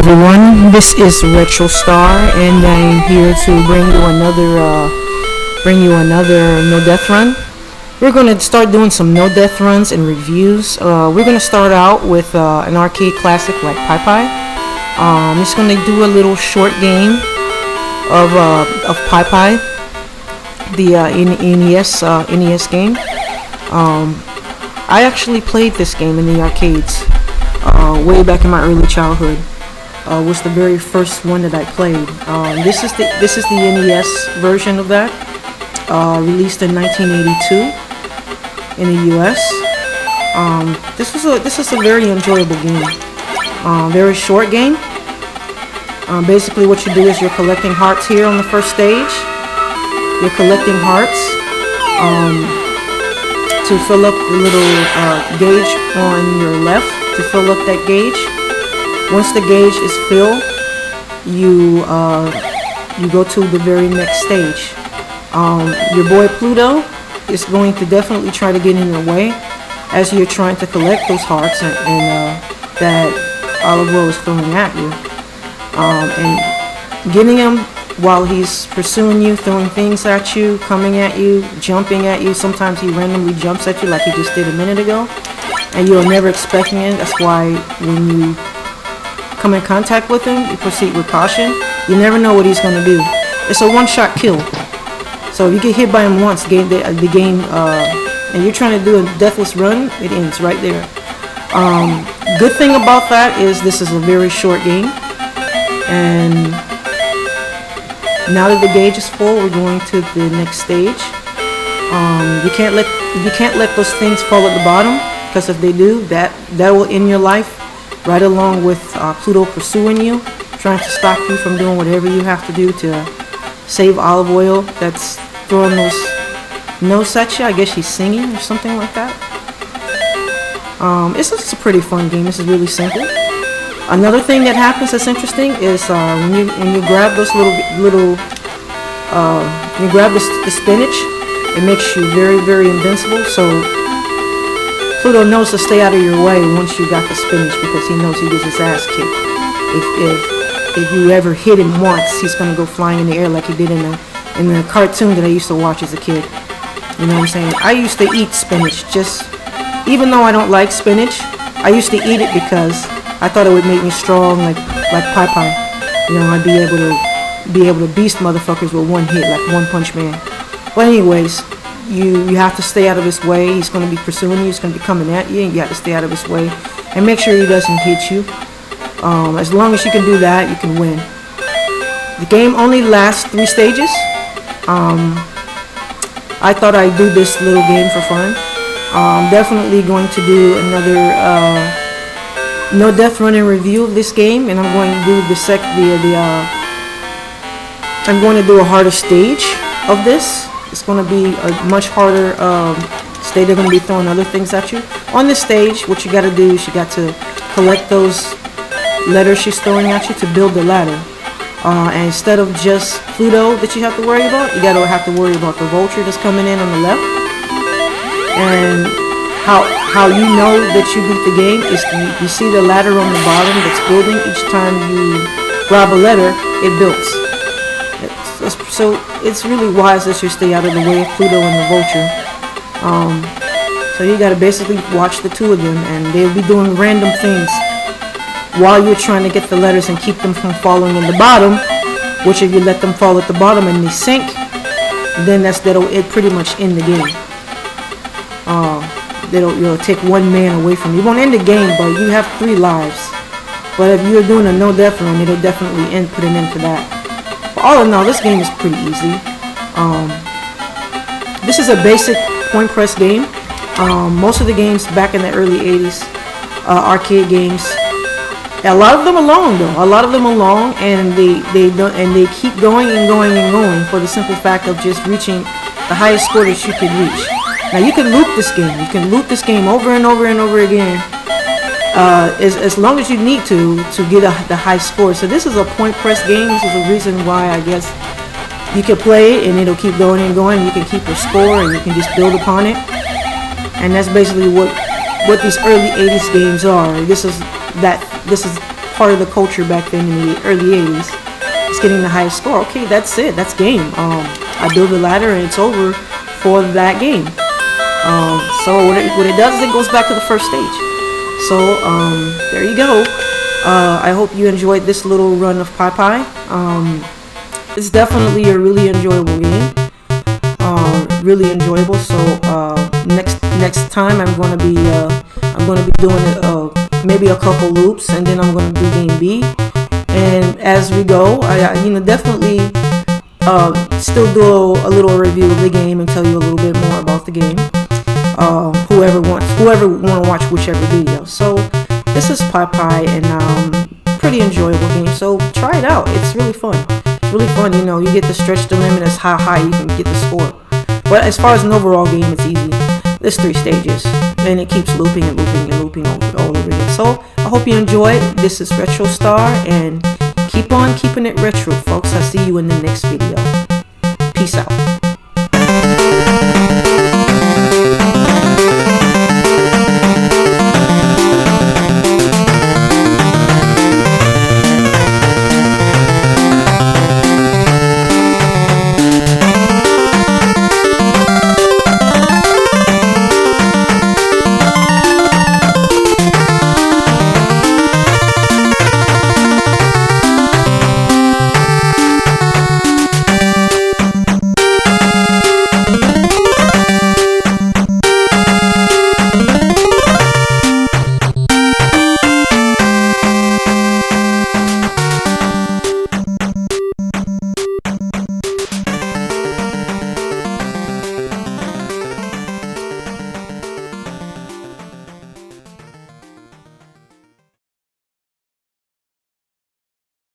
everyone, this is Retro Star, and I'm here to bring you another no death run. We're going to start doing some no death runs and reviews. We're going to start out with an arcade classic like Popeye. I'm just going to do a little short game of Popeye, the NES game. I actually played this game in the arcades way back in my early childhood. Was the very first one that I played. This is the NES version of that, released in 1982 in the U.S. This is a very enjoyable game. Very short game. Basically, what you do is you're collecting hearts here on the first stage. You're collecting hearts to fill up the little gauge on your left. To fill up that gauge. Once the gauge is filled, you go to the very next stage. Your boy Pluto is going to definitely try to get in your way as you're trying to collect those hearts and that Oliver is throwing at you. And getting him while he's pursuing you, throwing things at you, coming at you, jumping at you. Sometimes he randomly jumps at you like he just did a minute ago, and you're never expecting it. That's why when you come in contact with him, you proceed with caution. You never know what he's going to do. It's a one-shot kill. So if you get hit by him once, the game, and you're trying to do a deathless run, it ends right there. Good thing about that is this is a very short game, and now that the gauge is full, we're going to the next stage. You can't let those things fall at the bottom, because if they do, that will end your life. Right along with Pluto pursuing you, trying to stop you from doing whatever you have to do to save Olive Oil that's throwing those notes at you. I guess she's singing or something like that. It's just a pretty fun game. This is really simple. Another thing that happens that's interesting is when you grab those little you grab the spinach, it makes you very, very invincible. So Pluto knows to stay out of your way once you got the spinach, because he knows he gets his ass kicked. If you ever hit him once, he's gonna go flying in the air like he did in the cartoon that I used to watch as a kid. You know what I'm saying? I used to eat spinach, even though I don't like spinach. I used to eat it because I thought it would make me strong, like Popeye. You know, I'd be able to beast motherfuckers with one hit, like One Punch Man. But anyways. You have to stay out of his way. He's going to be pursuing you. He's going to be coming at you, and you have to stay out of his way and make sure he doesn't hit you. As long as you can do that, you can win. The game only lasts 3 stages. I thought I'd do this little game for fun. Definitely going to do another no death running review of this game, and I'm going to do I'm going to do a harder stage of this. It's going to be a much harder stage. They're going to be throwing other things at you. On this stage, what you got to do is you got to collect those letters she's throwing at you to build the ladder. And instead of just Pluto that you have to worry about, you got to have to worry about the vulture that's coming in on the left. And how you know that you beat the game is you see the ladder on the bottom that's building. Each time you grab a letter, it builds. So it's really wise that you stay out of the way of Pluto and the vulture. So you gotta basically watch the two of them, and they'll be doing random things while you're trying to get the letters and keep them from falling in the bottom. Which if you let them fall at the bottom and they sink, then that'll pretty much end the game. You'll take one man away from you. It won't end the game, but you have 3 lives. But if you're doing a no death run, it'll definitely put an end to that. All in all, this game is pretty easy. This is a basic point press game. Most of the games back in the early 80s, arcade games, a lot of them are long though. A lot of them are long, and they keep going and going and going for the simple fact of just reaching the highest score that you can reach. Now you can loop this game. You can loop this game over and over and over again. As long as you need to get the high score. So this is a point press game. This is the reason why I guess you can play it and it'll keep going and going. You can keep your score and you can just build upon it. And that's basically what these early 80s games are. This is part of the culture back then in the early 80s. It's getting the highest score. Okay, that's it. That's game. I build a ladder and it's over for that game. So what it does is it goes back to the first stage. So there you go. I hope you enjoyed this little run of Popeye. It's definitely a really enjoyable game. Really enjoyable. So next time I'm gonna be doing maybe a couple loops, and then I'm gonna do game B. And as we go, I definitely still do a little review of the game and tell you a little bit more about the game. Whoever wanna watch whichever video. So this is Popeye, and pretty enjoyable game. So try it out. It's really fun. It's really fun. You get to stretch the limit as how high you can get the score. But as far as an overall game, it's easy. There's 3 stages, and it keeps looping and looping and looping all over again. So I hope you enjoyed. This is Retro Star, and keep on keeping it retro, folks. I'll see you in the next video. Peace out.